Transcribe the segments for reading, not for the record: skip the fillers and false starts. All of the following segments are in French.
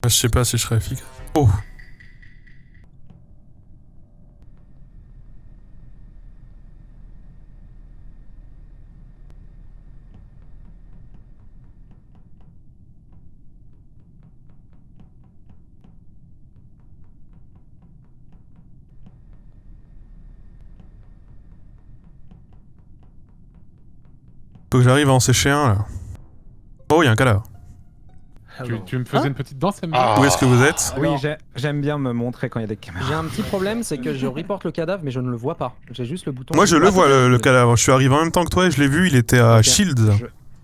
Je sais pas si je serais efficace. Oh. Faut que j'arrive à en sécher un là. Oh, il y a un cadavre. Tu me faisais une petite danse, Emma? Où est-ce que vous êtes? Oui, j'aime bien me montrer quand il y a des caméras. J'ai un petit problème, c'est que je reporte le cadavre, mais je ne le vois pas. J'ai juste le bouton. Moi je le vois le cadavre, je suis arrivé en même temps que toi et je l'ai vu, il était à Ok. Shield.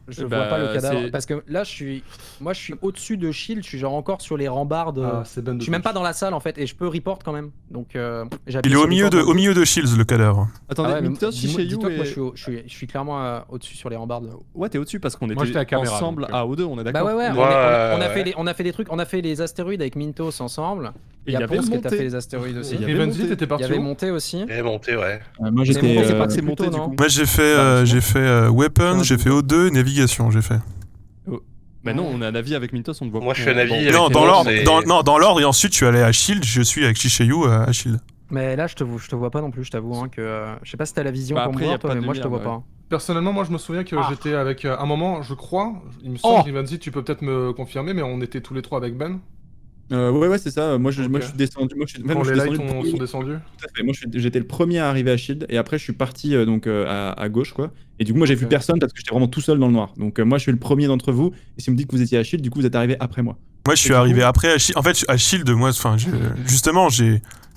Je vois pas le cadavre. Parce que là, je suis au-dessus de Shield, je suis genre encore sur les rambardes. Je suis même pas dans la salle en fait, et je peux report quand même. Donc, Il est au milieu de Shields le cadavre. Attendez, Mintos, Shishayu dis-toi que et... moi, je suis clairement au-dessus sur les rambardes. Ouais, t'es au-dessus parce qu'on Moi, j'étais à était caméra, ensemble donc, à O2, on est d'accord. Bah ouais, on a fait des trucs, on a fait les astéroïdes avec Mintos ensemble. Et Il y a il y avait Ponce qui a monté. fait les astéroïdes aussi. Il y avait Evenzy, monté. t'étais Il y parti avait où? monté aussi. Elle est montée, ouais. Moi Mais j'étais. bon, c'est pas c'est plus monté, tôt, du non coup. Moi j'ai fait Weapon, j'ai fait O2, Navigation, j'ai fait. Bah non, on a un avis avec Mintos, on ne voit pas. Moi, je suis un avis. Bon. avec Non, les dans autres, l'ordre, c'est- dans l'ordre et ensuite je suis allé à Shield, je suis avec Shishayu à Shield. Mais là, je te vois pas non plus, je t'avoue. Hein, que je sais pas si t'as la vision Bah, pour me après, y a voir, toi, pas mais de moi je te vois lumière, pas. Personnellement, moi je me souviens que j'étais avec un moment, je crois, il me semble qu'Ivanzi, tu peux peut-être me confirmer, mais on était tous les trois avec Ben. Ouais, c'est ça. Moi, je Ok. suis descendu. Moi, je suis Quand les descendu lights le premier. sont descendus. Tout à fait. Moi, j'étais le premier à arriver à Shield et après, je suis parti donc à gauche, quoi. Et du coup, moi, j'ai vu Ok. personne parce que j'étais vraiment tout seul dans le noir. Donc, moi, je suis le premier d'entre vous. Et si vous me dites que vous étiez à Shield, du coup, vous êtes arrivé après moi. Moi je suis arrivé après à Shield. En fait, à Shield, moi, enfin, justement,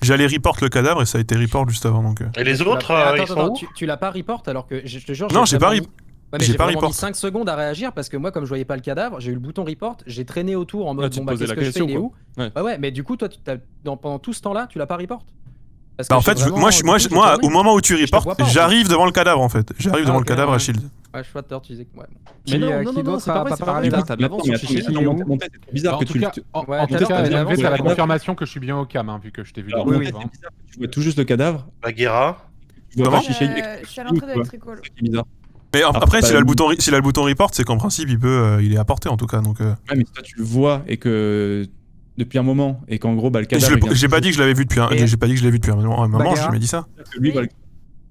j'allais report le cadavre et ça a été report juste avant donc. Et les autres, ils sont où? Tu l'as pas report alors que je te jure. Non, j'ai pas report. Ouais, mais J'ai j'ai pas vraiment report. mis 5 secondes à réagir parce que moi, comme je voyais pas le cadavre, j'ai eu le bouton report, j'ai traîné autour en mode tu te bon bah posais qu'est-ce la que je fais, question, il est où? quoi. Ouais. Bah ouais, mais du coup, toi, pendant tout ce temps-là, tu l'as pas report? Parce que Bah en j'ai fait, vraiment- moi, du coup, j'ai tourné. au moment où tu te reportes, vois pas, en fait. j'arrive devant le cadavre en fait. J'arrive devant le ok, cadavre à ouais. Shield. Ouais, je vois tout à l'heure, tu disais que. Ouais. Mais non, Qui d'autre c'est a pas vrai, pas c'est pas parlé, vrai. là T'as de l'avance sur Shishayu. C'est bizarre En que tout tu cas, tu- en Ouais, tout tout à cas, l'heure, Evenzy, t'avais t'as la l'avance. confirmation que je suis bien au cam, hein, vu que je t'ai vu dans Oui, le oui. livre, hein. Tu vois tout juste le cadavre. Bagheera. Tu vois Comment pas Shishayu. Je suis à l'entrée de quoi. l'Electrical. C'est bizarre. Mais Après, après, s'il a bah, le bouton report, c'est qu'en principe, il est apporté en tout cas. Donc, Ouais, mais toi, tu le vois et que depuis un moment et qu'en gros, bah, le cadavre. j'ai pas dit que je l'avais vu depuis un. Et- J'ai pas dit que je l'avais vu depuis un moment. J'ai Bagheera. jamais dit ça. Lui, bah,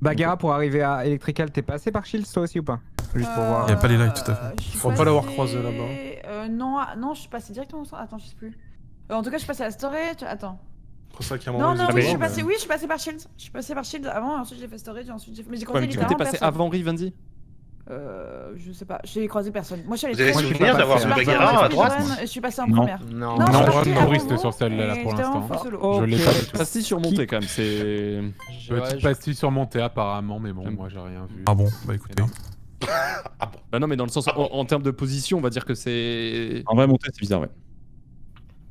Bagheera, pour arriver à Electrical, t'es passé par Shield toi aussi ou pas? Juste pour voir. Y a pas les lights, tout à fait. Faut pas l'avoir croisé là-bas. Non, je suis passé directement au... Attends, je sais plus. En tout cas, je suis passé à la storage. Attends. C'est pour ça qu'il y a un Non, moment, non, ils oui, étaient je dedans, suis passé par Shield. Je suis passé par Shield avant, ensuite j'ai fait storage, ensuite j'ai fait. Mais j'ai Ouais, croisé mais du coup, t'es littéralement passé personne. avant Rivenzi. Je sais pas, j'ai croisé personne. Moi, je suis allée Vous avez très le vite. souvenir pas d'avoir passé vu à Bagheera à droite? Je suis passé en Non. première. Non, Non, Non, je moi, suis non, avant Brice, vous, sur celle-là, et pour j'étais l'instant. en full solo. Je l'ai pas du tout. Pastille surmontée quand même, c'est. Petite pastille surmontée apparemment, mais bon, moi j'ai rien vu. Ah bon, bah écoutez. Bah non, mais dans le sens, en termes de position, on va dire que c'est. En vrai, monter, c'est bizarre, ouais.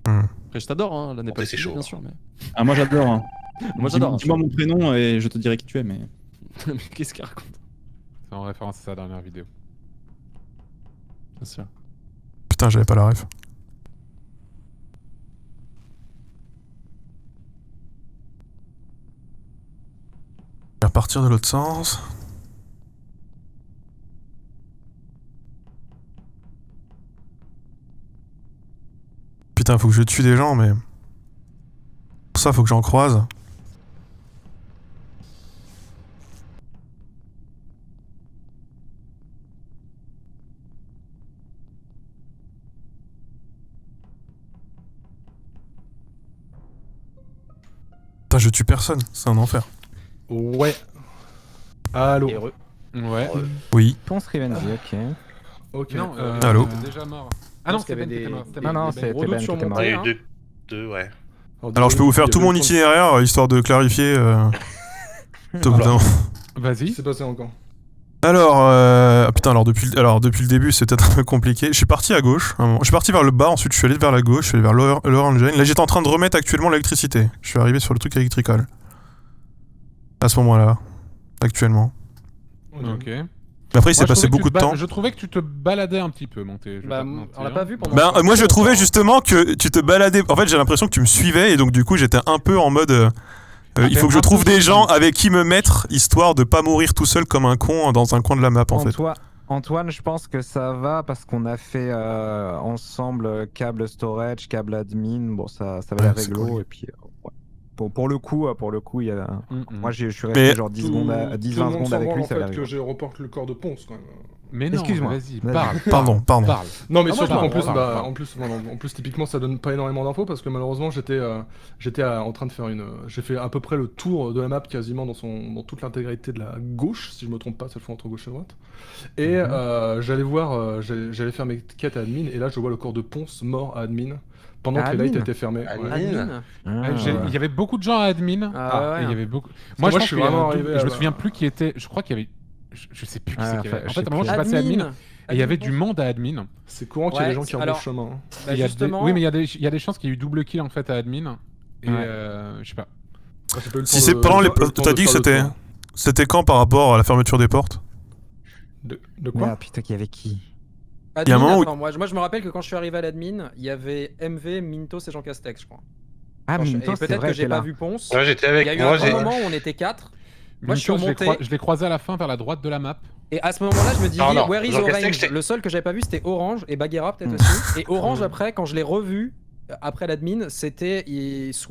Après, je t'adore, hein, l'année Monter, passée, c'est chaud, bien hein. sûr, mais. Ah, moi, j'adore. Hein. Moi, j'adore. hein. Dis-moi mon prénom et je te dirai qui tu es, mais. Mais qu'est-ce qu'il raconte? C'est en référence à sa dernière vidéo. Bien sûr. Putain, j'avais pas la ref. Je vais repartir de l'autre sens. Putain, faut que je tue des gens, mais. Pour ça, faut que j'en croise. Putain, je tue personne, c'est un enfer. Ouais. Allô. Heureux. Ouais. Oui. Ponce Rivenzi, ok. Ok. Non, Allô t'es déjà mort. Ah non, Parce qu'il y c'était avait Ben qui était des- mort. des- Non, non, des c'était gros doutes Ben qui sur était mon mort. Il y terrain. a eu deux, ouais. Alors, je peux vous faire tout mon itinéraire, histoire de clarifier. Au bout d'un- Qu'est-ce Vas-y. qui s'est passé encore? Alors, putain, depuis le début, c'est peut-être un peu compliqué. Je suis parti à gauche. À un moment. Je suis parti vers le bas, ensuite je suis allé vers la gauche, je suis allé vers Lower Engine. Là, j'étais en train de remettre actuellement l'électricité. Je suis arrivé sur le truc électrical. À ce moment-là, actuellement. Ok. Mais après, il s'est passé beaucoup de temps. Je trouvais que tu te baladais un petit peu, Monté. Bah, on l'a pas vu pendant. Ben, moi, je longtemps. trouvais justement que tu te baladais. En fait, j'ai l'impression que tu me suivais et donc, du coup, j'étais un peu en mode. Il faut que je trouve des gens avec qui me mettre, histoire de pas mourir tout seul comme un con dans un coin de la map, en fait. Antoine, je pense que ça va parce qu'on a fait ensemble câble storage, câble admin. Bon, ça va la c'est réglo. cool. Et puis, ouais. Pour le coup, il y a. Moi, je suis Mais- resté genre 10 secondes, 10-20 secondes avec lui, ça va en la fait que réglo. je reporte le corps de Ponce quand même. Mais non, Excuse-moi. vas-y, Vas-y. parle. Pardon. Parle. Non mais Ah, moi, surtout je qu'en plus, parle. en plus typiquement ça donne pas énormément d'infos parce que malheureusement j'étais en train de faire j'ai fait à peu près le tour de la map quasiment dans toute l'intégralité de la gauche si je me trompe pas cette fois entre gauche et droite et j'allais faire mes quêtes à admin et là je vois le corps de Ponce mort à admin pendant que les lights Admin étaient fermés. Ouais. Admin. Il y avait beaucoup de gens à admin. Ah, ouais. Et il y avait beaucoup. Moi, je pense suis qu'il y a vraiment un double- arrivé Je me à- souviens plus qui était. Je crois qu'il y avait. Je sais plus qui c'est qu'il y avait. En je fait, à sais un moment, je suis plus. passé admin. Et il y avait du monde à admin. C'est courant qu'il y ait Ouais, des gens qui alors- embauchent chemin. hein. Bah, Il y a justement. Oui, mais il y a des chances qu'il y ait eu double kill en fait à admin. Et Ouais. je sais pas. Ah, j'ai pas eu le Si temps c'est de- pendant les. le temps T'as de dit que faire le c'était. tour. C'était quand par rapport à la fermeture des portes? De quoi? Ah putain, qu'il y avait qui? Il y a un moment où- attends, moi je me rappelle que quand je suis arrivé à l'admin, il y avait MV, Mintos et Jean Castex, je crois. Ah, Et Minto, c'est peut-être vrai, que j'ai t'es pas là. vu Ponce. Ouais, j'étais Il avec y a eu moi, un j'ai. moment où on était 4. Moi, je suis Mintos, remonté. je l'ai croisé à la fin vers la droite de la map. Et à ce moment-là, je me dis, Non, where is Jean Castex, Orange? c'est- Le seul que j'avais pas vu, c'était Orange et Bagheera peut-être aussi. Et Orange, après, quand je l'ai revu, après l'admin, c'était.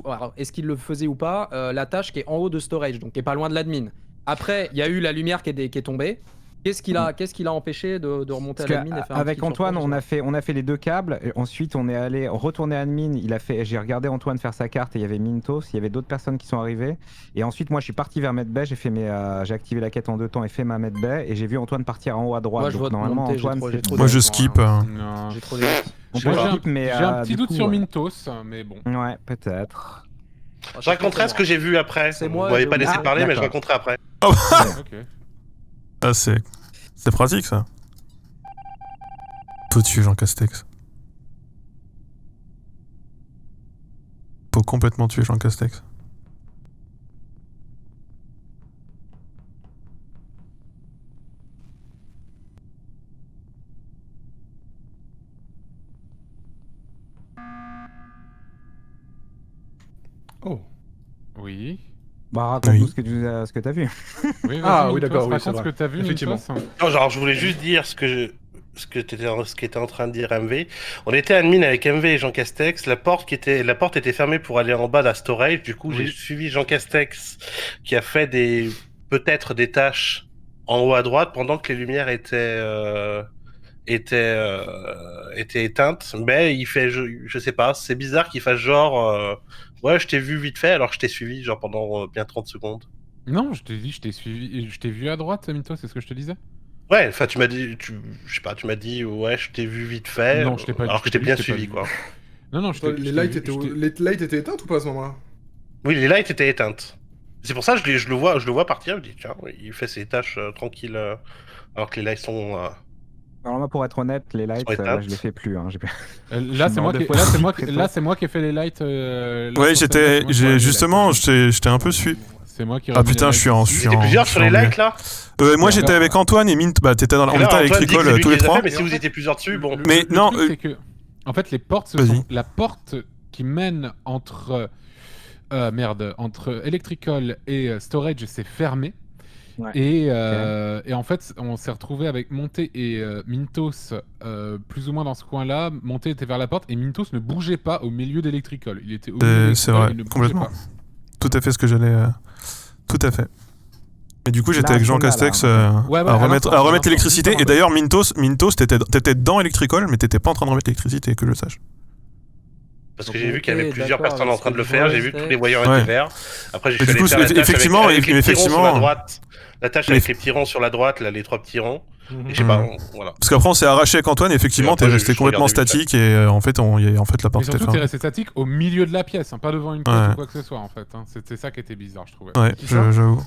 Alors, est-ce qu'il le faisait ou pas la tâche qui est en haut de storage, donc qui est pas loin de l'admin. Après, il y a eu la lumière qui est tombée. Qu'est-ce qui l'a empêché de remonter à Parce l'admin et faire un avec petit Antoine, tour on a fait les deux câbles. Et ensuite, on est allé retourner à admin. J'ai regardé Antoine faire sa carte et il y avait Mintos. Il y avait d'autres personnes qui sont arrivées. Et ensuite, moi, je suis parti vers Medbay. J'ai activé la quête en 2 temps et fait ma Medbay. Et j'ai vu Antoine partir en haut à droite. Moi, je Donc vote normalement, monter, j'ai Antoine, trop- c'est- j'ai trop Moi je d'émotions, skip. Non. J'ai trop d'émotions. on J'ai peut un- skip, mais J'ai un petit du doute coup, sur ouais. Mintos, mais bon. Ouais, peut-être. Je raconterai ce que j'ai vu après. C'est Vous moi, m'avez je- pas laissé Ah, parler, mais je d'accord. raconterai après. Ok. Ah, c'est pratique ça. Faut tuer Jean Castex. Faut complètement tuer Jean Castex. Oh. Oui. Bah, raconte-nous Oui. ce que t'as vu. Oui, Ah, vas-y, oui, d'accord, Mintos, oui, c'est raconte ce vrai. que t'as vu, Effectivement. Mintos. Non, genre, je voulais juste dire ce que t'étais en train de dire, MV. On était admin avec MV et Jean Castex. La porte était fermée pour aller en bas de la storage. Du coup, j'ai suivi Jean Castex qui a fait peut-être des tâches en haut à droite pendant que les lumières étaient éteintes. Mais il fait, je sais pas, c'est bizarre qu'il fasse genre, ouais, je t'ai vu vite fait alors que je t'ai suivi genre pendant bien 30 secondes. Non, je t'ai dit, je t'ai suivi, je t'ai vu à droite, Mintos, c'est ce que je te disais. Ouais, enfin tu m'as dit, je sais pas, tu m'as dit ouais, je t'ai vu vite fait. Non, je t'ai pas dit, alors que je t'ai je t'ai bien dit, je t'ai pas suivi vu. quoi. Non, je t'ai Les je t'ai lights vu, étaient je t'ai- les lights étaient éteintes ou pas à ce moment-là? Oui, les lights étaient éteintes. C'est pour ça que je le vois partir. Je dis tiens, il fait ses tâches tranquilles alors que les lights sont. Alors moi, pour être honnête, les lights, Sont éteintes. je les fais plus. Hein. Là, c'est moi qui, là, c'est moi qui ai fait les lights. Ouais, justement, j'étais un peu su. C'est moi qui. Ah putain, je suis en. Vous étiez plusieurs sur les lights là. Moi j'étais avec Antoine et Mint. Bah t'étais on Et là, était à Antoine dit que c'est l'école lui tous qui les les a trois. fait, mais si vous étiez plusieurs dessus, bon. Mais non, c'est que, en fait, les portes, Vas-y. la porte qui mène entre entre electrical et storage, c'est fermé. Ouais. Et en fait, on s'est retrouvé avec Monté et Mintos plus ou moins dans ce coin-là. Monté était vers la porte et Mintos ne bougeait pas au milieu d'electrical. Il était au milieu c'est d'Electrical, vrai, il ne bougeait complètement. pas. Tout à fait ce que j'allais. Tout à fait. Et du coup, j'étais Là, avec Jean là, là. Castex Ouais, à remettre à l'instant, l'électricité. juste Et avant. d'ailleurs, Mintos, t'étais dans l'électricole, mais t'étais pas en train de remettre l'électricité, que je sache. Parce que j'ai vu qu'il y avait Ok, plusieurs d'accord, personnes en train de le parce que faire. je J'ai vu vois, que tous les voyants Ouais. étaient verts. Après, j'ai Mais fait du coup, la tâche effectivement, avec les petits ronds sur la effectivement. droite. La tâche avec les petits ronds sur la droite, là, les 3 petits ronds. Mhm. Et je sais pas, Mhm. voilà. Parce qu'après, on s'est arraché avec Antoine, et effectivement, Et après, t'es resté je complètement regardais statique, et en fait, la Mais porte était surtout, t'es fermée. resté statique au milieu de la pièce, hein, pas devant une porte Ouais. ou quoi que ce soit en fait. Hein. C'était ça qui était bizarre, je trouvais. Ouais, Qui ça j'avoue.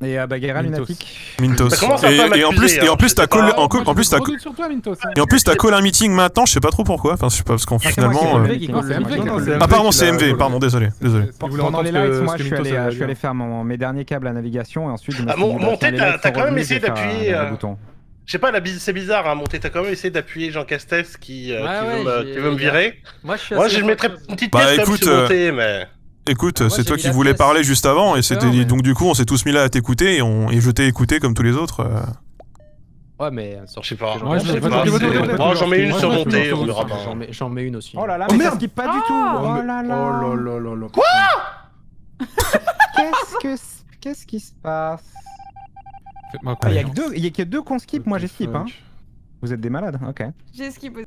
Et Bagheera, Mintos. lunatique. Mintos. Ça commence un peu à Et en plus, m'accuser, hein, je sais t'as pas. call, Moi, en plus, j'ai t'as gros doute sur toi, Mintos. Hein. et en plus, t'as call un meeting maintenant, je sais pas trop pourquoi. Enfin, je sais pas, parce qu'en C'est moi qui finalement. ai levé qui Non, colle c'est le MV mic. qui Non, a c'est fait. MV Ah, pardon, qui c'est l'a MV, collé. pardon, désolé. Il voulait Pendant entendre les ce que- lights, ce moi, que je Mintos suis allait allé dire. faire mes derniers câbles à navigation, et ensuite, je me Ah, suis dit, Monté, tiens, les lights t'as sont quand même revenus, essayé je vais faire d'appuyer, le bouton. Je sais pas, c'est bizarre, hein, Monté. T'as quand même essayé d'appuyer Jean Castex qui veut me virer. Moi, je suis Moi, assez je mettrais d'accord. une petite Bah, pièce comme écoute, sur Monté, mais. Écoute, Moi, c'est j'ai toi mis qui la voulais pièce. parler juste avant, et J'ai c'était peur, mais- donc du coup, on s'est tous mis là à t'écouter, et je t'ai écouté comme tous les autres. Ouais, mais Je sais pas. Moi, je sais vote pas, pour c'est- Mintos. Moi, j'en mets une Moi, sur je vote montée, pour on Mintos. verra pas. J'en mets une aussi. Oh là là, Oh, mais ça merde. skip pas du tout. Oh, Oh mais- là Oh là. là là là là. Qu'est-ce qui se passe? Faites-moi Il y a confiance. que deux qu'on skip, moi j'ai skip. Hein. Fuck. Vous êtes des malades, ok. J'ai skip aussi.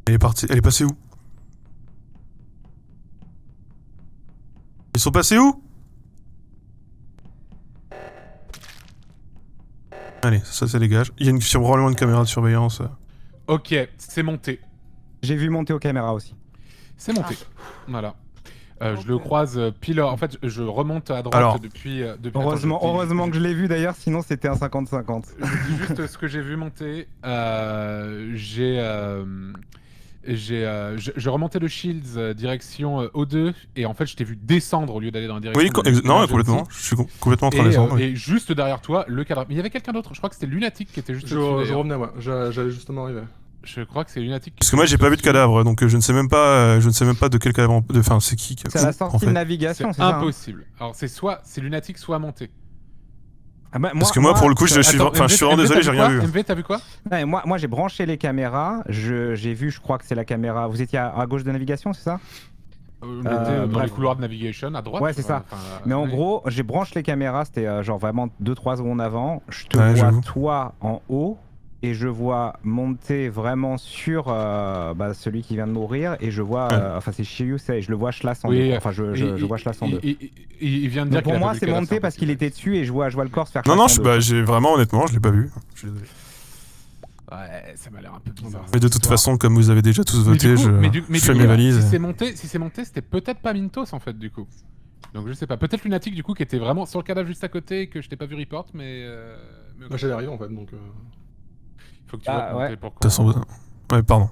Elle est partie. Elle est passée où? Ils sont passés où? Allez, ça dégage. Il y a probablement une caméra de surveillance. Ok, c'est monté. J'ai vu monter aux caméras aussi. C'est monté. Voilà. Je le croise pile. En fait, je remonte à droite Alors. depuis. Heureusement que je l'ai vu d'ailleurs, sinon c'était un 50-50. Je dis juste ce que j'ai vu monter. Je remontais le Shields direction O2 et en fait je t'ai vu descendre au lieu d'aller dans la direction. Oui, non, de complètement. Je suis complètement en train de descendre. Oui. Et juste derrière toi, le cadre. Mais il y avait quelqu'un d'autre. Je crois que c'était Lunatic qui était juste Je au-dessus. d'ailleurs. revenais, ouais. J'allais justement arriver. Je crois que c'est Lunatic. Parce que moi j'ai pas vu de cadavre, donc je ne sais même pas de quel cadavre. Enfin, c'est qui C'est à la en sortie fait. de navigation, C'est c'est ça. Hein. impossible. Alors c'est Lunatic soit monté. Ah bah, Parce que moi, pour le coup, je suis vraiment désolé, j'ai rien vu. MV, t'as vu quoi? Ouais, moi j'ai branché les caméras, j'ai vu, je crois que c'est la caméra. Vous étiez à gauche de navigation, c'est ça? On était dans bref. les couloirs de navigation à droite. Ouais, c'est ça. Mais en ouais. gros, j'ai branché les caméras, c'était genre vraiment 2-3 secondes avant. Je te Ouais, vois j'avoue. toi en haut et je vois monter vraiment sur celui qui vient de mourir et je vois, enfin c'est Shiryu, je le vois Schlass en Oui, deux. Enfin je vois Schlass en deux. Il vient de dire Donc pour qu'il a moi pas vu c'est le cadavre, monté c'est parce qu'il impossible. était dessus et je vois le corps se faire Non, Schlass non, en deux. j'ai vraiment, honnêtement, je l'ai pas vu. Je suis désolé. Ouais, ça m'a l'air un peu bizarre. Mais de toute façon, comme vous avez déjà tous voté, je fais mes valises. Si c'est monté, c'était peut-être pas Mintos en fait du coup. Donc je sais pas. Peut-être Lunatic du coup qui était vraiment sur le cadavre juste à côté et que je t'ai pas vu report, mais. Moi j'allais arriver en fait, donc. Faut que tu vas monter pour. De toute façon, ouais, pardon.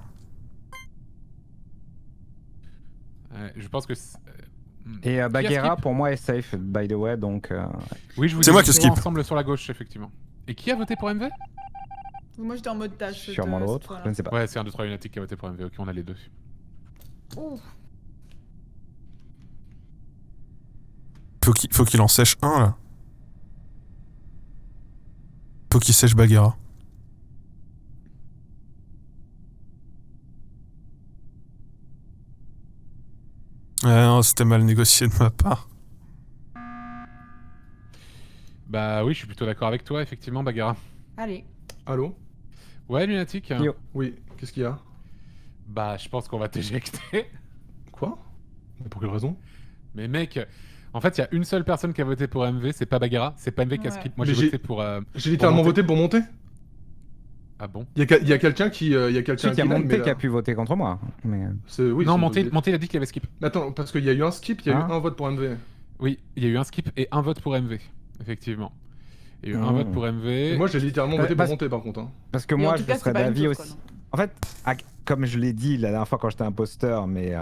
Ouais, je pense que. Et Qui a Bagheera skip pour moi est safe by the way donc. Oui, je vous C'est dis moi qui souvent skip. ensemble sur la gauche effectivement. Et qui a voté pour MV? Moi j'étais en mode tâche. Sûrement l'autre, je ne sais pas. Ouais, c'est 1, 2, 3 Lunatic qui a voté pour MV. Ok, on a les deux. Ouh. Faut qu'il en sèche un là. Faut qu'il sèche Bagheera. Ah non, c'était mal négocié de ma part. Bah oui, je suis plutôt d'accord avec toi, effectivement, Bagheera. Allez. Allô? Ouais, Lunatic. Yo. Oui, qu'est-ce qu'il y a? Bah, je pense qu'on va t'éjecter. Quoi? Mais pour quelle raison? Mais mec, en fait, il y a une seule personne qui a voté pour MV, c'est pas Bagheera, c'est pas MV qui a Ouais. skip. Moi, Mais j'ai voté pour. J'ai littéralement monter. voté pour monter? Ah bon? Il y a quelqu'un qui. Il y a quelqu'un Celui qui a l'aide, monté mais qui a pu voter contre moi. Mais... Oui, Non, c'est- Monté, il a dit qu'il avait skip. Mais attends, parce qu'il y a eu un skip, il y a Hein eu un vote pour MV. Oui, il y a eu un skip et un vote pour MV, effectivement. Il y a eu un Mmh. vote pour MV. Et moi j'ai littéralement voté pour parce- monter par contre. Hein. Parce que Mais en moi tout je cas, serais c'est pas d'avis Mintos, aussi. quoi, non. En fait, comme je l'ai dit la dernière fois quand j'étais imposteur, mais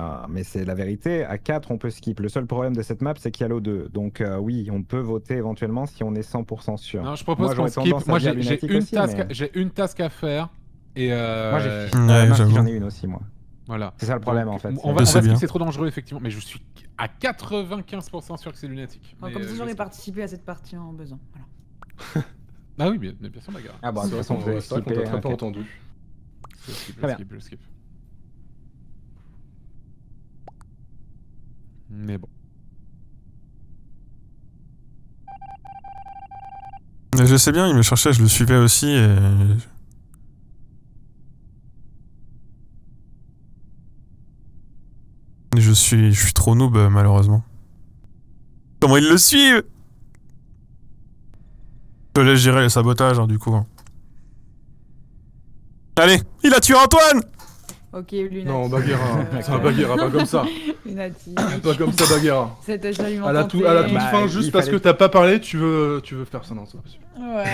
c'est la vérité, à 4 on peut skip. Le seul problème de cette map c'est qu'il y a l'eau 2. Donc oui, on peut voter éventuellement si on est 100% sûr. Non, je propose Moi, qu'on j'aurais skip. tendance à Moi, dire j'ai Lunatic une aussi, task, mais- j'ai une task à faire. Et Moi j'ai Ouais, j'avoue. j'en ai une aussi moi. voilà. C'est ça le problème Donc, en fait. On va Je sais skip, bien. c'est trop dangereux, effectivement. Mais je suis à 95% sûr que c'est Lunatic. Enfin, Mais, comme ça je j'aurais sais. participé à cette partie en besoin. Voilà. Ah oui, mais bien sûr, Bagheera. Ah bah de toute façon vous avez C'est vrai qu'on skippé. t'a très peu ok. entendu. Je skip, Très bien. je skip. Mais bon. Mais je sais bien, il me cherchait, je le suivais aussi et... Je suis trop noob malheureusement. Comment ils le suivent? Je laisse gérer les sabotages du coup. Allez, il a tué Antoine! Ok, Lunatic. Non, Bagheera. C'est un Bagheera, pas comme ça. Lunatic. Pas comme ça, Bagheera. C'était joliment À la tenté. toute Bah, fin, il juste parce que fallait- t'as pas parlé, tu veux faire ça, non, c'est pas possible. Ouais,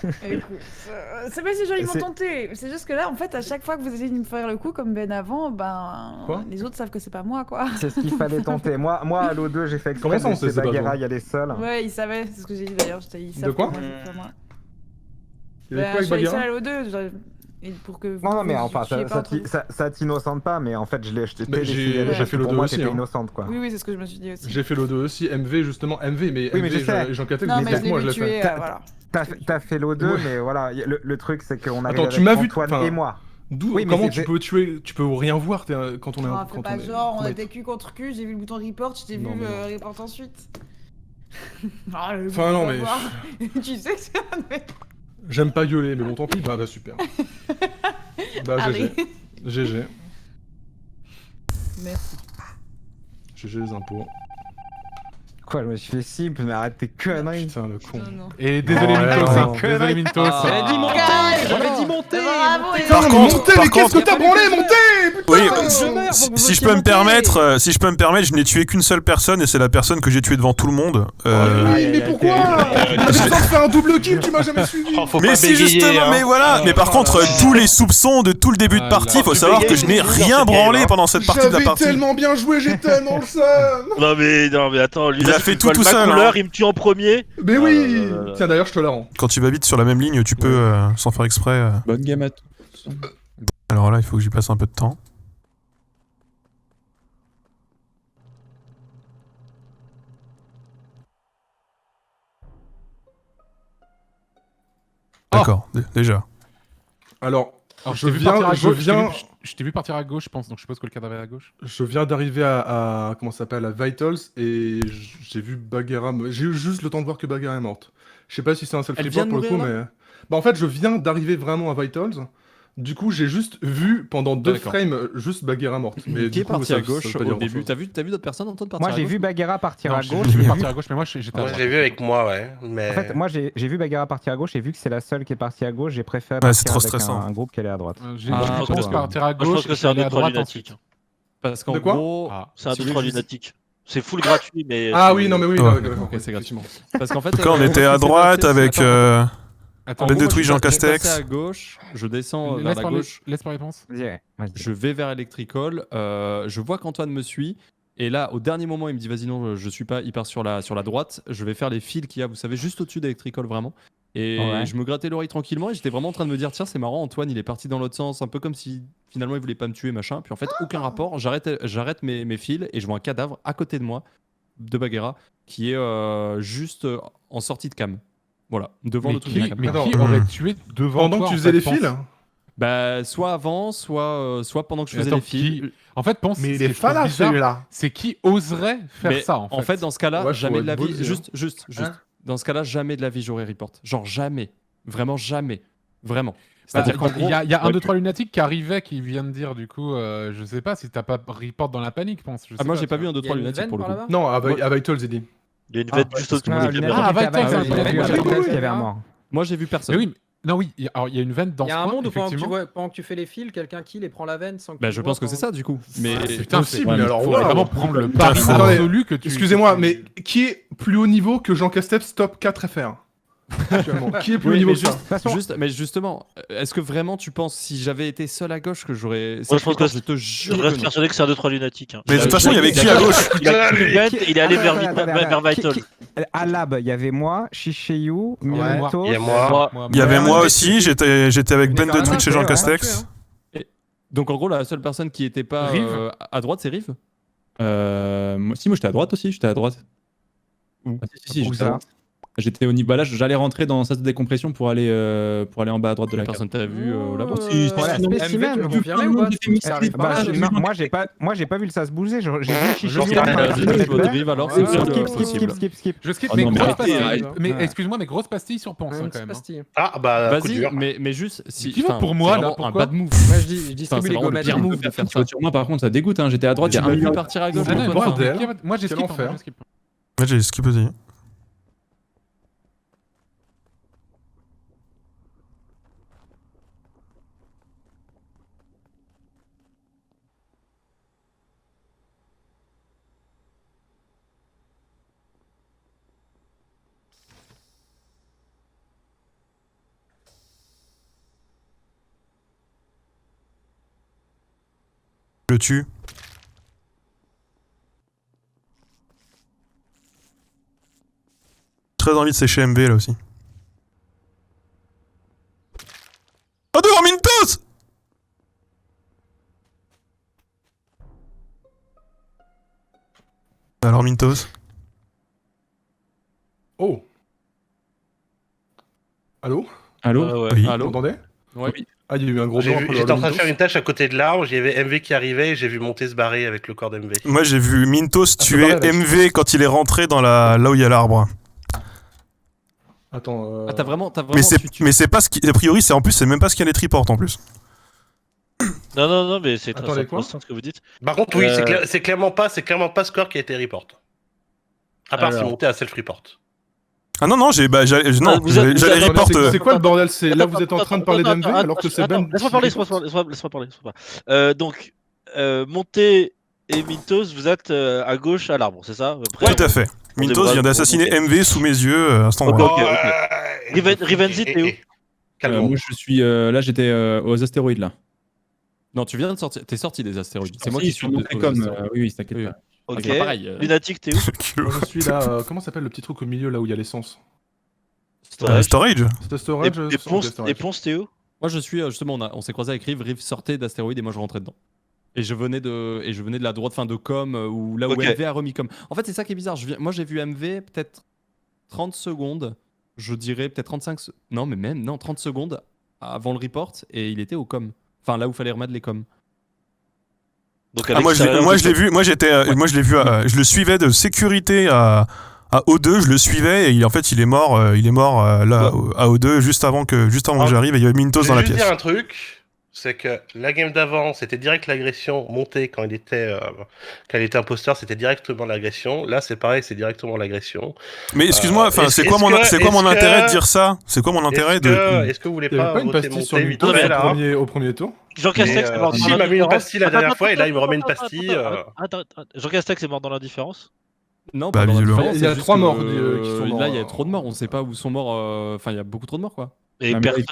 bah, écoute, c'est pas si joliment C'est- tenté. C'est juste que là, en fait, à chaque fois que vous essayez de me faire le coup comme Ben avant, ben Quoi les autres savent que c'est pas moi, quoi. C'est ce qu'il fallait tenter. Moi à l'eau 2 j'ai fait exprès Comment ça, de on sait laisser c'est pas Bagheera toi y aller seul. Ouais, ils savaient, c'est ce que j'ai dit d'ailleurs. Ils savent quoi que moi, c'est pas moi. Il y avait Bah, quoi je avec suis allée Bagheera seule à l'O2. Et pour que Non, mais vous enfin, tuiez pas entre vous. ça t'innocente pas, mais en fait, je t'ai Mais j'ai décidé fait pour l'O2 moi, aussi, t'étais hein. innocente, quoi. Oui, c'est ce que je me suis dit aussi. J'ai fait l'O2 aussi, MV justement, MV, mais Oui, mais MV, je sais. Jean Castex, Non, mais je avec l'ai moi, vu je l'ai fait. tuer, voilà. T'as fait l'O2, Ouais. mais voilà, le truc, c'est qu'on arrive Attends, tu avec m'as vu, Antoine enfin, et moi. D'où, Oui, mais comment c'est- tu peux tuer, tu peux rien voir quand on est Ah, quand fais pas on est. genre, on comment était cul contre cul, j'ai vu le bouton report, je t'ai vu Non, mais non. report ensuite. Ah, le Enfin, non, bouton mais- voir. Tu sais que c'est un mec. J'aime pas gueuler, mais bon, tant pis. Bah super. Bah Harry. GG. Merci. GG les impôts. Quoi, je me suis fait simple, mais arrête tes conneries. Putain, le con. Non, non. Et désolé Ouais, Mintos, ouais. hein. Désolé Mintos. Ah. J'avais dit monter. J'avais dit monter. Bravo, monter. et- Par mais contre- montez, par mais qu'est-ce contre- que t'as branlé, montez, putain. Oui, je meurs, si, faut que vous si je votiez peux me monter. permettre, je n'ai tué qu'une seule personne et c'est la personne que j'ai tuée devant tout le monde. Oui, mais pourquoi T'avais besoin de faire un double kill, tu m'as jamais suivi. Oh, faut Mais pas si bégayer, justement, hein. mais voilà. Mais par contre, tous les soupçons de tout le début de Ah partie, là. faut Tu savoir que bégayes, je n'ai c'est rien dur, branlé c'est pendant cette partie de la J'avais partie. tellement bien joué, j'ai tellement le seum. Non mais attends, lui Il là, a tu fait fais tout pas le tout seul, couleur, hein. il me tue en premier. Mais Ah oui. là là là. Tiens, d'ailleurs, je te la rends. Quand tu vas vite sur la même ligne, tu peux, sans faire exprès. Bonne game à tous. Alors là, il faut que j'y passe un peu de temps. D'accord, déjà. Alors, Alors, je viens, je t'ai vu partir à gauche, je pense, donc je suppose que le cadavre est à gauche. je viens d'arriver à comment ça s'appelle, à Vitals, et j'ai vu Bagheera. J'ai eu juste le temps de voir que Bagheera est morte. Je sais pas si c'est un self Elle vient report de pour le coup, mourir, mais bah en fait, je viens d'arriver vraiment à Vitals. Du coup, j'ai juste vu pendant 2 D'accord. frames juste Bagheera morte. Mais Qui du est coup, parti ça à veut gauche pas au dire début. grand-chose. T'as vu d'autres personnes, Antoine, partir Moi, à j'ai gauche vu Bagheera partir Non, à je gauche. l'ai vu j'ai partir à gauche, mais moi j'étais à Moi, je droite. l'ai vu avec moi, ouais. Mais... En fait, moi, j'ai vu Bagheera partir à gauche et vu que c'est la seule qui est partie à gauche, j'ai préféré Ouais, partir c'est trop avec stressant. un groupe qui allait à droite. J'ai Ah, vu je Mintos pense que- partir à Moi, je gauche, pense que et c'est un aller à 2-3 droite lunatique. ensuite. Parce qu'en De quoi gros, Ah. C'est un si vous 2-3 voulez, je vous- lunatique. C'est full gratuit, mais. Ah c'est- oui, non mais oui, Ouais. d'accord, Ok, c'est effectivement. parce qu'en fait, En tout cas, on moi, était ce à qui s'est droite passé, c'est- avec Attends, Ben bon, de moi, Twitch, Jean Je suis Castex. passé à gauche, je descends vers laisse la parler, gauche, laisse parler, pense. Vas-y, vas-y. je vais vers Electrical, je vois qu'Antoine me suit, et là, au dernier moment, il me dit vas-y non, je suis pas, il part sur la droite, je vais faire les fils qu'il y a, vous savez, juste au-dessus d'Electrical vraiment. Et Ouais. je me grattais l'oreille tranquillement et j'étais vraiment en train de me dire tiens c'est marrant, Antoine il est parti dans l'autre sens, un peu comme si finalement il voulait pas me tuer machin, puis en fait aucun rapport, j'arrête mes fils et je vois un cadavre à côté de moi de Bagheera qui est juste en sortie de cam. Voilà, devant Mais le truc de qui, cam. mais Attends, qui aurait tué devant Pendant toi, que tu en faisais fait, les pense. fils. Bah soit avant, soit pendant que je Mais faisais attends, les fils. En fait, pense. Mais ce il qui est je trouve falasse bizarre, celui-là. c'est qui oserait faire Mais ça, en fait, dans ce cas-là, Ouais, faut jamais de la être vie. ballsy, hein. Juste. Hein Dans ce cas-là, jamais de la vie j'aurais report. Genre jamais. Vraiment jamais. Vraiment. Bah, C'est-à-dire qu'en gros. il y a un, deux, trois lunatiques qui arrivait, qui vient de dire, du coup, je sais pas si t'as pas report dans la panique, pense. Je sais Ah, moi, pas, j'ai pas tu vu un vois. 2, Il y a 3 une lunatique veine pour le par coup. là-bas Non, à Vitals, j'ai dit. Il y a une vête juste au-dessus de Ah, la lunatique, caméra. Ah, était à Vitals, Vitals, c'est un il y avait peu- Jean oui, Castex oui, qui avait un oui. mort. Moi, j'ai vu personne. Mais oui, non, oui, il y a une veine dans Il y ce a un coin, monde où effectivement. pendant que tu fais les fils, quelqu'un kill et prend la veine sans que Bah, tu je vois pense que c'est ça du coup. Mais C'est Putain, possible, c'est- mais alors faut waouh. vraiment prendre le pari Attends, absolu que tu. Excusez-moi, que tu- mais qui est plus haut niveau que Jean Castex top 4 FR actuellement? Qui est plus haut Oui, niveau mais que ça? De toute façon, mais justement, est-ce que vraiment tu penses si j'avais été seul à gauche que j'aurais. Moi, je pense que je te Je jure. reste que non. persuadé que c'est un 2-3 lunatique. hein. Mais de toute façon, il y avait qui à gauche? Il a pris une vente, il est allé vers Attends, Vital. À Lab, il y a Moi, Shishayu, moi. Mintos. Il y a moi. Il y avait Ouais, moi mais aussi, j'étais avec Mais Ben quand de même, Twitch et c'est Jean vrai, Castex. Donc en gros, la seule personne qui était pas Rive. à droite, c'est Rive. Moi j'étais à droite aussi, j'étais à droite. Où Ah, si, Où j'étais à ça droite. J'étais au niveau. Bah là, j'allais rentrer dans le sas de décompression pour aller en bas à droite de la carte. Personne t'a vu là-bas. Si, Voilà, sinon, spécimen. tu peux confirmer ou pas Ça arrive Bah, pas. moi j'ai pas vu le sas bouger, j'ai vu Shishayu. Je en train de skip, mettre je vert. Rive alors, Ouais, c'est ouais, possible. Skip. Je skip, Oh mais non, mais grosse arrêtez, pastille. arrêtez. Mais Ouais. excuse-moi, mais grosse pastille sur Ponce Une quand petite même. hein. pastille. Ah, bah, coup Vas-y, dur. mais juste. Si, Qui vote enfin, pour moi, c'est là, vraiment un pourquoi bad move. Moi, je Enfin, distribue c'est les vraiment le gommettes. pire hein. move de faire Tu ça. vois, sur moi, par contre, ça dégoûte. Hein. J'étais à droite, il y Tu a un m'as vu million. partir à gauche. Ah non, Antoine, moi, enfin, bordel. moi j'ai Quel skip. enfer. J'ai skip. Ouais, j'ai skip aussi. Je le tue. Très envie de sécher MV là aussi. Alors Mintos. Oh. Allô? Allô Ouais. Oui. Vous Allô. m'entendez? Ouais. Ah, il y a eu un gros blanc. J'étais en train de faire une tâche à côté de l'arbre, il y avait MV qui arrivait et j'ai vu monter se barrer avec le corps d'MV. Moi j'ai vu Mintos Ah, tuer c'est pareil, MV quand il est rentré dans là où il y a l'arbre. Attends. Ah, t'as vraiment Mais c'est pas ce qui. A priori, c'est en plus, c'est même pas ce qu'il y a les triportes en plus. Non, mais c'est Attendez, très quoi intéressant ce que vous dites. Par contre, oui, Euh, c'est clairement pas ce corps qui a été report. À part Alors. si monté à self-report. Ah non, non, vous êtes- j'allais vous êtes- report. C'est quoi le bordel? C'est là vous êtes en train de parler d'MV alors que c'est Ben. Laisse-moi parler. Donc, Monté et Mintos, vous êtes à gauche à l'arbre, c'est ça après, Tout à fait. Mintos vient d'assassiner MV sous mes yeux à cet endroit. Ok. Rivenzi, t'es où Calme-toi. Moi je suis là, j'étais aux astéroïdes là. Non, tu viens de sortir. T'es sorti des astéroïdes. C'est moi Si, qui sur suis mon aux télécom. astéroïdes. Oui, t'inquiète Oui. pas. Ok. C'est pas pareil. Lunatic, t'es où Moi, je suis là. Comment s'appelle le petit truc au milieu là où il y a l'essence? Storage. C'était storage. Et Ponce, t'es où Moi, je suis justement. On s'est croisé avec Riv. Riv sortait d'astéroïdes et moi je rentrais dedans. Et je venais de la droite fin de com où là où Ok. MV a remis com. En fait, c'est ça qui est bizarre. Moi, j'ai vu MV peut-être 30 secondes. Je dirais peut-être 35. Non, mais même non 30 secondes avant le report et il était au com. Enfin, là où fallait remettre les coms. Donc, Ah, moi je l'ai vu, moi je l'ai vu, je le suivais de sécurité à O2, je le suivais et en fait il est mort là à O2 juste avant que j'arrive et il y avait Mintos dans la Je vais pièce. juste dire un truc, c'est que la game d'avant, c'était direct l'agression montée quand il était imposteur, c'était directement l'agression. Là, c'est pareil, c'est directement l'agression. Mais excuse-moi, enfin c'est quoi mon intérêt de dire ça? C'est quoi mon intérêt de Est-ce que vous voulez Il y avait pas pas une voter pastille sur monter vite Mintos fait, là, hein au premier tour? Jean Castex est mort dans si, il m'a mis une l'indifférence. pastille la dernière fois et là, il me remet une Attends, pastille. Attends. Jean Castex est mort dans l'indifférence. Non, Bah, pas dans la visiblement. différence, Il y a c'est juste 3 que, morts, qui sont morts, Là, il y a trop de morts. On sait pas où sont morts. Enfin, il y a beaucoup trop de morts, quoi. Et Ah, mais là, il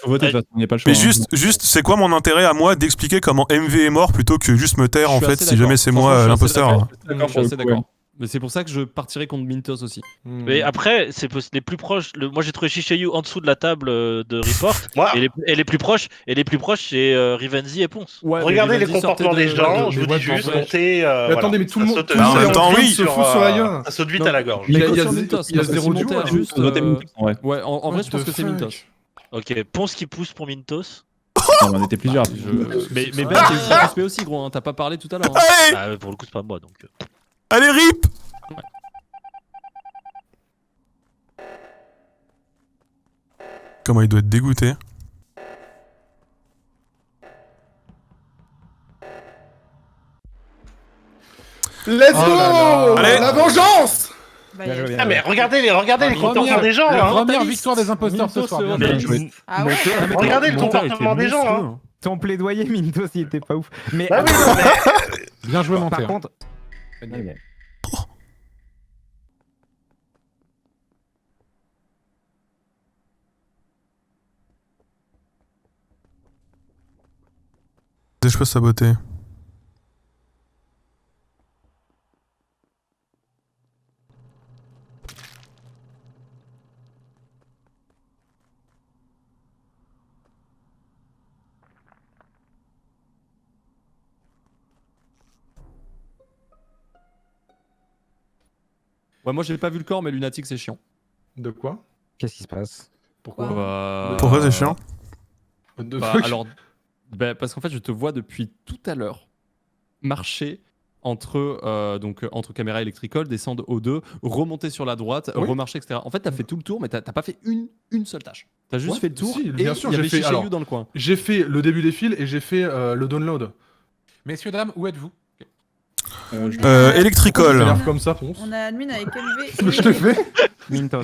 faut voter de toute façon, il n'y a pas le choix. Mais hein. juste, c'est quoi mon intérêt à moi d'expliquer comment MV est mort plutôt que juste me taire Je en suis fait assez si d'accord. jamais c'est Franchement, moi je suis assez l'imposteur. d'accord. D'accord, Je suis assez pour le coup, d'accord. Mais c'est pour ça que je partirais contre Mintos aussi. Mais après, c'est les plus proches. Moi, j'ai trouvé Shishayu en dessous de la table de report. Moi, Et les plus proches, c'est Rivenzi et Ponce. Ouais, regardez les comportements des gens, je vous dis juste, montez. attendez, mais tout le monde Bah, en même temps, oui. se fout sur la gueule. Ça saute vite Non. à la gorge. Il y a Mais zéro Mintos, il y a parce que zéro si duo, Monté a là. juste. Voter Mintos, ouais. Ouais, en vrai, je pense que c'est Mintos. Ok, Ponce qui pousse pour Mintos. Non, on était plusieurs. Mais Ben, t'es ultra suspect aussi, gros. Hein. T'as pas parlé tout à l'heure. Hein. Allez, Bah, pour le coup, c'est pas moi donc. allez rip. Comment il doit être dégoûté. Let's Oh go! là là. Allez. La vengeance! Bah, il y a- Ah, mais regardez les comportements des gens, hein. Première victoire des imposteurs ce soir. bien Mais- joué. Ah ouais? Regardez le Monteur comportement était des gens, monstrueux, hein. Ton plaidoyer, Mintos, il était pas ouf. Mais Bah oui, non, mais- Bien joué, Monté. par contre. Je peux saboter. Ouais, moi, j'ai pas vu le corps, mais Lunatic, c'est chiant. De quoi? Qu'est-ce qui se passe? Pourquoi? Pourquoi c'est chiant? De Bah, fuck? alors, parce qu'en fait, je te vois depuis tout à l'heure marcher entre caméra électricole, descendre O2, remonter sur la droite, Oui. remarcher, etc. En fait, t'as fait tout le tour, mais t'as pas fait une seule tâche. T'as juste Ouais, fait le tour si, et bien sûr, il y j'ai avait fait- Shishayu alors, dans le coin. J'ai fait le début des fils et j'ai fait le download. Messieurs, dames, où êtes-vous? Electricol. Ça a l'air comme ça, Ponce. On a admin avec MV. Ce que je te fais? Mintos.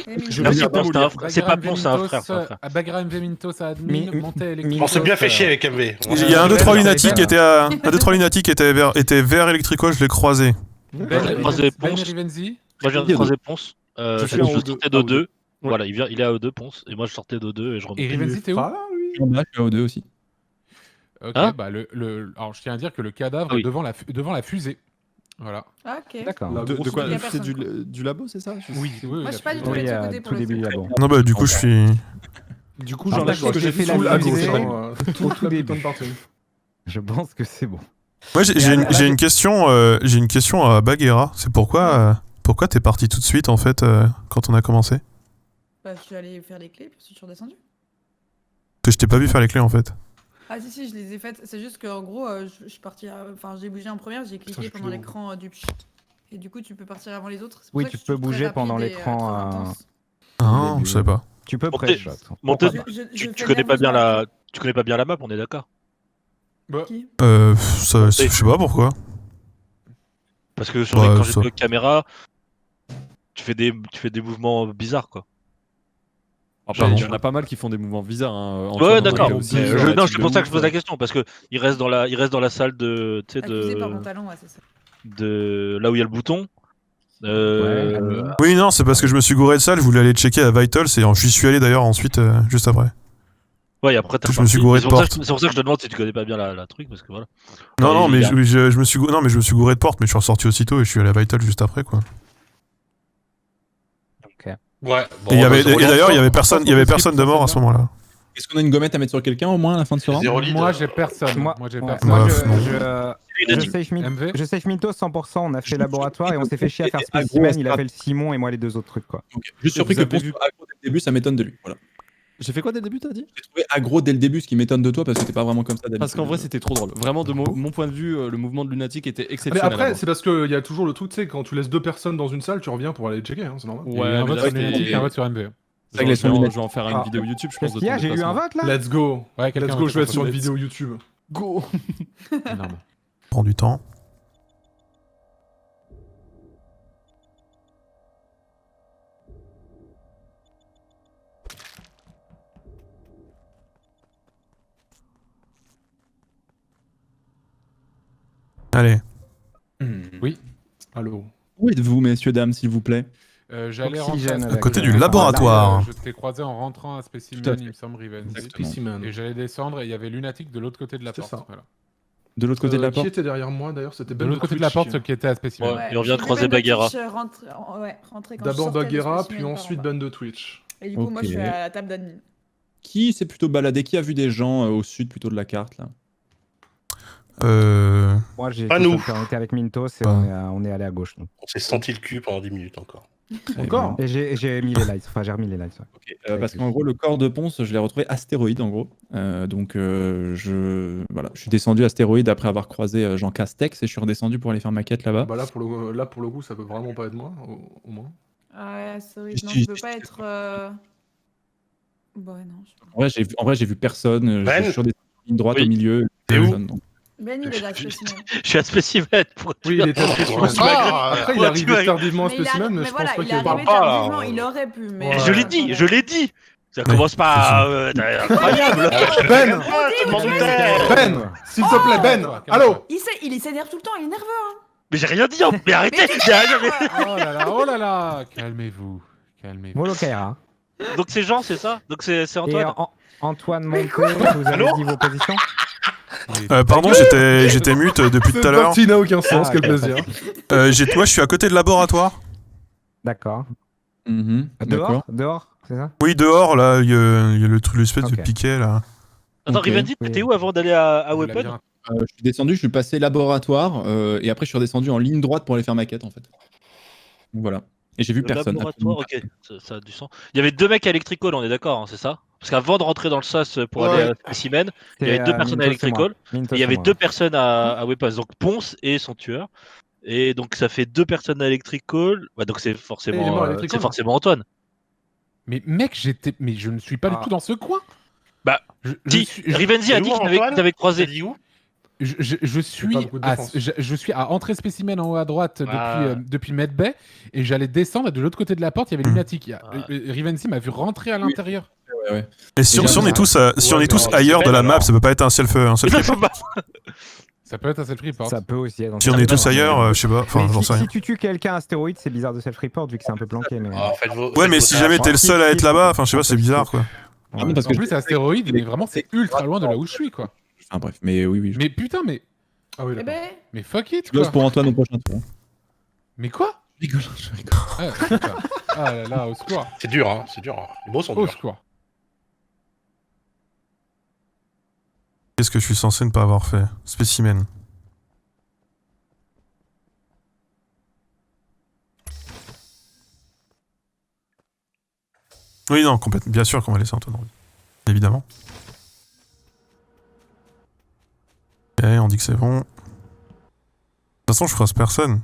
et Mintos. Je Merci, vais Ponce, dire, c'est pas Bagram Ponce, c'est un Mintos, frère, c'est un frère. Bagram MV Mintos à admin, Monté électrique. On s'est bien fait chier avec MV. Il y a un 2-3 lunatique qui était à... Un 2-3 lunatique qui était vers Electricol, je l'ai croisé. Ben Croisé Ben Ponce. Rivenzi. Moi, je viens de croiser Ponce. Je suis Je en sortais O2. d'O2. Voilà, il est à O2, Ponce. Et moi, je sortais d'O2 et je remontais. Et Rivenzi, t'es où? Ah, oui. Je suis à O2 aussi. Ok, Hein bah alors je tiens à dire que le cadavre Ah oui. est devant la fusée. Voilà. Ah, ok. D'accord. La De grosse quoi Il y a C'est personne, du labo, c'est ça Oui, Moi, je suis pas du tout Oui, de ce à côté pour tout le début coup. là-bas. Non bah du coup je suis... Du coup, Ah, j'enlève d'accord, ce que j'ai j'ai fait fait la Full à visée. gauche, Ouais. hein, Au toute tout la début. putain de partie. Je pense que c'est bon. Moi, j'ai une question à Bagheera. C'est pourquoi t'es parti tout de suite, en fait, quand on a commencé? Bah, je suis allé faire les clés, puis je suis redescendu. Que je t'ai pas vu faire les clés, en fait. Ah si, je les ai faites. C'est juste qu'en gros, je suis partie... Enfin, j'ai bougé en première, j'ai cliqué je suis pendant plus l'écran du... Et du coup, tu peux partir avant les autres. C'est pour Oui, ça que tu je suis peux très bouger rapide pendant et, l'écran, très intense. Ah, je sais pas. Tu peux Montez- pré-shot. Montez, Je tu fais connais pas bien nerveusement la, tu connais pas bien la map, on est d'accord. Qui Je sais pas pourquoi. Parce que sur Ouais, l'écran ça. de caméra, tu fais des mouvements bizarres quoi. Après, Pardon. il y en a pas mal qui font des mouvements bizarres. Hein. Ouais, Antoine en a d'accord. fait Non, aussi, c'est pour ça que je de pose la ouf. question parce que il reste dans la salle de, tu sais, Accusé par mon talon, ouais, c'est ça. de là où il y a le bouton. Ouais, admin. Oui, non, c'est parce que je me suis gouré de salle, je voulais aller checker à Vitals, et j'y suis allé d'ailleurs ensuite, juste après. Ouais, et après t'as Je me suis gouré de porte. C'est pour ça que je te demande si tu connais pas bien la truc parce que voilà. Non, Enfin, non, il mais y a- je me suis gouré de porte, mais je suis ressorti aussitôt et je suis allé à Vitals juste après, quoi. Ouais. Et d'ailleurs, il y avait personne de mort à ce moment-là. Est-ce qu'on a une gommette à mettre sur quelqu'un au moins à la fin de ce round? Zéro lead. Moi, j'ai personne. Moi, Moi, j'ai ouais, personne. moi, Ouais, je, non. je, je safe Mintos 100%, on a fait laboratoire et on s'est fait chier à faire spécimen, il a fait le Simon et moi les deux autres trucs quoi. Ok. Juste surpris vous que avez Ponce vu- soit aggro dès le début, ça m'étonne de lui. Voilà. J'ai fait quoi dès le début, t'as dit? J'ai trouvé aggro dès le début, ce qui m'étonne de toi parce que t'es pas vraiment comme ça d'habitude. Parce qu'en vrai, c'était trop drôle. Vraiment, de mon point de vue, le mouvement de Lunatic était Mais exceptionnel. après, avant. c'est parce qu'il y a toujours le truc, tu sais, quand tu laisses 2 personnes dans une salle, tu reviens pour aller checker, hein, c'est normal. Il y a eu Ouais, un mais vote là, sur c'était- Lunatic et un vote sur MV. C'est avec les Je vais lunettes. en faire une Ah. vidéo YouTube, je pense. Qu'est-ce de qu'il y a? ton J'ai eu un déplacement. vote là? Let's go. Ouais, quelqu'un Let's va go, te je vais être faire sur une let's- vidéo YouTube. Go. Énorme. Prends du temps. Allez. Oui. Allô. Où êtes-vous, messieurs, dames, s'il vous plaît? J'allais Oxygène rentrer avec côté le- du laboratoire. Je t'ai croisé en rentrant à Tout à Specimen, fait. il me semble, Riven. Exactement. Spécimen. Et j'allais descendre et il y avait Lunatic de l'autre côté de la C'est porte. ça. Voilà. De l'autre côté de la Qui porte? était derrière moi d'ailleurs? C'était De Ben l'autre côté de la Twitch porte, qui était à Specimen. Ouais. Et on vient de j'ai croiser Ben de Bagheera. Twitch, rentrer quand je D'abord sortais de Bagheera, Specimen puis par en ensuite bas. Ben de Twitch. Et du coup, moi, je suis Ok. à la table d'admin. Qui s'est plutôt baladé? Qui a vu des gens au sud plutôt de la carte là? Moi j'ai Pas tout nous. seul, on était avec Mintos et Ah. on est allé à gauche. nous. On s'est senti le cul pendant 10 minutes encore. Encore? Et j'ai mis les lights, enfin j'ai remis les lights. Ouais. Ok, parce qu'en gros, le corps de Ponce, je l'ai retrouvé astéroïde en gros. Donc je suis descendu astéroïde après avoir croisé Jean Castex et je suis redescendu pour aller faire ma quête là-bas. Bah là pour le coup, ça peut vraiment pas être moi, au moins. Ah ouais, sorry. Si, Non, si, je peux si, pas si. être. Bah ouais, non. En vrai, j'ai vu personne. Ben Je suis sur des lignes droites Oui. au milieu. T'es où? personne, donc. Ben, il est là, Specimen. Je suis à Specimen. Oui, il était à Spécimen. Ah, Après, il est ouais, arrivé tu m'as- tardivement à Mais il Spécimen, mais mais je voilà, pense pas il qu'il est y ait arrivé pas, là. tardivement, il aurait pu, mais. Ouais. Je l'ai dit. Ça commence pas. T'es incroyable. Ben! Je m'en doutais. Ben! S'il te plaît, Ben! Allô! Il s'énerve tout le temps, il est nerveux, hein. Mais j'ai rien dit. Mais arrêtez. Oh là là, calmez-vous. Calmez-vous. Molo Kaira. Donc c'est Jean, c'est ça? Donc c'est Et Antoine. Antoine Monté, vous avez Allô dit vos positions? Pardon, j'étais mute depuis tout à Cette l'heure. partie n'a aucun sens, Ah, quel ok. plaisir. Moi, je suis à côté de laboratoire. D'accord. Mhm, d'accord. Dehors, c'est ça? Oui, dehors, là, il y a le truc, l'espèce de Ok. piquet, là. Attends, Ok. Rivendi, t'étais où avant d'aller à Weapon? Je suis descendu, je suis passé laboratoire et après je suis redescendu en ligne droite pour aller faire ma quête en fait. Donc voilà. Et j'ai vu Le personne. laboratoire, ok, ça a du sens. Il y avait 2 mecs à Electrical, on est d'accord, hein, c'est ça? Parce qu'avant de rentrer dans le SAS pour aller à Specimen, il y avait 2 personnes à Electrical, et il y avait 2 personnes à Weapons, donc Ponce et son tueur. Et donc ça fait 2 personnes à Electrical, bah, donc c'est Et il est mort forcément, à Electrical, là. Antoine. Mais mec, mais je ne suis pas du tout dans ce coin. Bah, je Si, suis, Rivenzi a dit qu'il t'avait croisé. T'as dit où? je suis pas beaucoup de défense. je suis à entrée Spécimen en haut à droite Ah. depuis Medbay et j'allais descendre et de l'autre côté de la porte il y avait Lunatic. Rivenzi m'a vu rentrer à l'intérieur. Ouais. Et si Et on est tous, si on est tous mais ailleurs de la alors. map, ça peut pas être un self Ça peut être un self-report. Ça peut aussi être. Si on est tous ailleurs, je sais pas, enfin, Mais j'en sais rien. si tu tues quelqu'un astéroïde, c'est bizarre de self-report vu que c'est un peu planqué. Mais... Ah, faites vos- Ouais, mais faites si vos jamais tâches, t'es hein. le seul à être là-bas, enfin, je sais pas, c'est bizarre, quoi. Ah non, parce En que plus c'est astéroïde mais vraiment c'est ultra loin de là où je suis quoi. Enfin bref, mais oui. Mais putain Ah oui, Eh d'accord. ben, mais fuck it Je bosse quoi. pour Antoine au prochain tour. Mais quoi? Je rigole. Ah, putain. Ah là là, au secours. C'est dur, hein, c'est dur. Les mots sont Au durs. secours. Qu'est-ce que je suis censé ne pas avoir fait? Spécimen. Oui, non, complètement. Bien sûr qu'on va laisser Antoine en vie. Évidemment. Ok, on dit que c'est bon. De toute façon, je croise personne.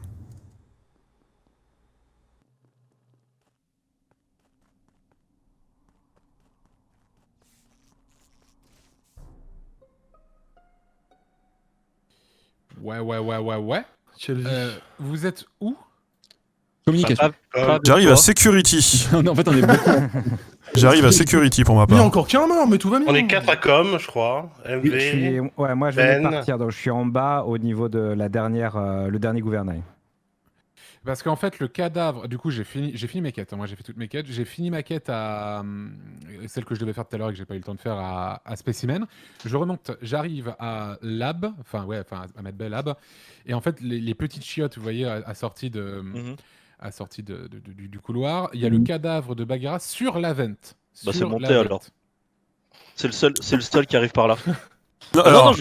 Ouais. Quelle vie. Vous êtes où? Communication. J'arrive à Security. En fait, on est beaucoup. J'arrive à Security pour ma Il y a part. encore qu'un mort, mais tout va bien. On est 4 à com, je crois. MV. Ouais, moi je vais Ben. partir, donc je suis en bas au niveau de la dernière, le dernier gouvernail. Parce qu'en fait, le cadavre. Du coup, j'ai fini mes quêtes. Moi, j'ai fait toutes mes quêtes. J'ai fini ma quête à. Celle que je devais faire tout à l'heure et que j'ai pas eu le temps de faire à Specimen. Je remonte, j'arrive à Lab. Enfin, à Medbay Lab. Et en fait, les petites chiottes, vous voyez, assorties du couloir, il y a le cadavre de Bagheera sur la vente. Bah, c'est monté alors. C'est le seul qui arrive par là. Non, Ah, alors,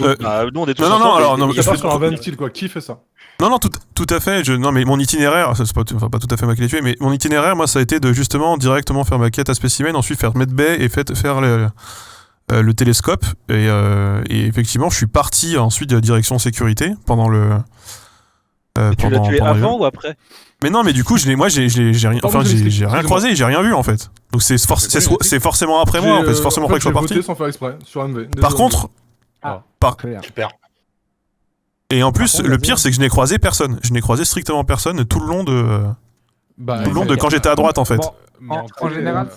nous, on est tous non, ensemble, alors, non, Il y a pas sur un ventil, quoi. Qui fait ça? non, tout à fait. Non, mais mon itinéraire, c'est pas tout à fait moi qui l'ai tué, mais mon itinéraire, moi, ça a été de justement directement faire ma quête à Specimen, ensuite faire Medbay et faire le télescope. Et effectivement, je suis parti ensuite de la direction sécurité pendant le. Tu l'as tué avant ou après? Mais non, mais du coup, j'ai rien, enfin, j'ai rien croisé, j'ai rien vu en fait. Donc c'est forcément après moi, en fait, c'est forcément après que je sois parti. J'ai voté sans faire exprès sur MV. Par contre, Super. et en plus, le pire, c'est que je n'ai croisé personne. Je n'ai croisé strictement personne tout le long de quand j'étais à droite en fait. Bon, en général,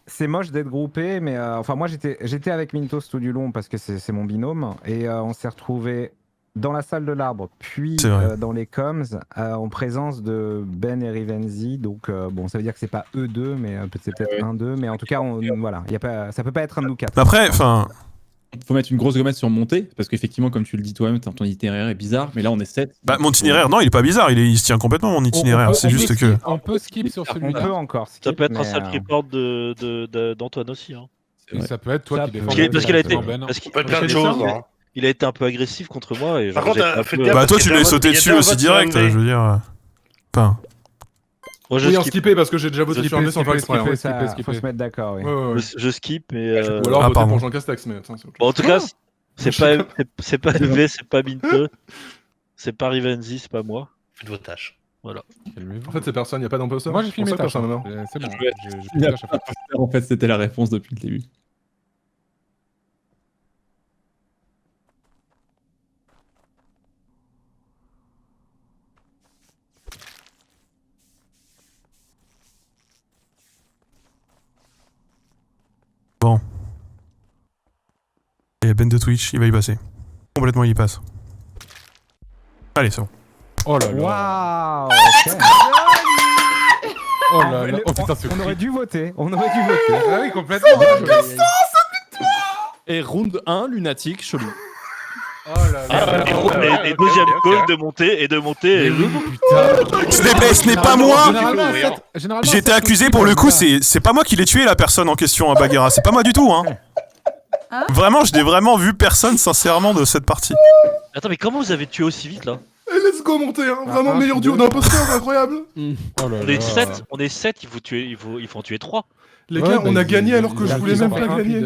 c'est moche d'être groupé, mais enfin moi j'étais avec Mintos tout du long parce que c'est mon binôme et on s'est retrouvés dans la salle de l'arbre, puis dans les coms en présence de Ben et Rivenzi. Donc bon, ça veut dire que c'est pas eux deux, mais c'est peut-être un d'eux, mais en tout cas, voilà, ça peut pas être un de nous quatre. Après, enfin. Il faut mettre une grosse gommette sur monter, parce qu'effectivement, comme tu le dis toi-même, ton itinéraire est bizarre, mais là on est 7. Bah, mon itinéraire, non, il est pas bizarre, il se tient complètement mon itinéraire, c'est juste que. On peut skip sur celui-là. On peut encore skip, Ça peut être un mais, sale report d'Antoine aussi. Hein. Et ça peut être toi qui défends. Parce qu'il a été. Plein de choses. Hein. Il a été un peu agressif contre moi. Et Par contre, bah, toi, tu lui as sauté dessus aussi direct, je veux dire. Enfin. Moi, oui, en skipper parce que j'ai déjà voté sur MV sans faire exprès. Faut se mettre d'accord, oui. Je skip et. Ou alors voter pour Jean Castex, mais attends, bon, en tout cas, c'est pas MV, c'est pas Minte, c'est pas Rivenzi, c'est pas moi. Faites vos tâches. Voilà. En fait, c'est personne, il n'y a pas d'imposteur. Moi, j'ai filmé ta personne maintenant. C'est bon. En fait, c'était la réponse depuis le début. Bon. Et Ben de Twitch, il va y passer. Complètement, il y passe. Allez, c'est bon. Oh là là. Waouh. Oh là là. Oh putain, on aurait dû voter. Ah oui, complètement. Et round 1, lunatique, chelou. Oh là là. Et deuxième call de monter. Putain. Ce n'est pas moi. J'ai été accusé pour le coup, c'est pas moi qui l'ai tué la personne en question à Bagheera, c'est pas moi du tout hein. Vraiment, je n'ai vraiment vu personne sincèrement de cette partie. Attends, mais comment vous avez tué aussi vite là? Et let's go monter, hein. Vraiment meilleur duo d'imposteurs, incroyable. On est 7, il faut en tuer 3. Les gars, on a gagné alors que je voulais même pas gagner.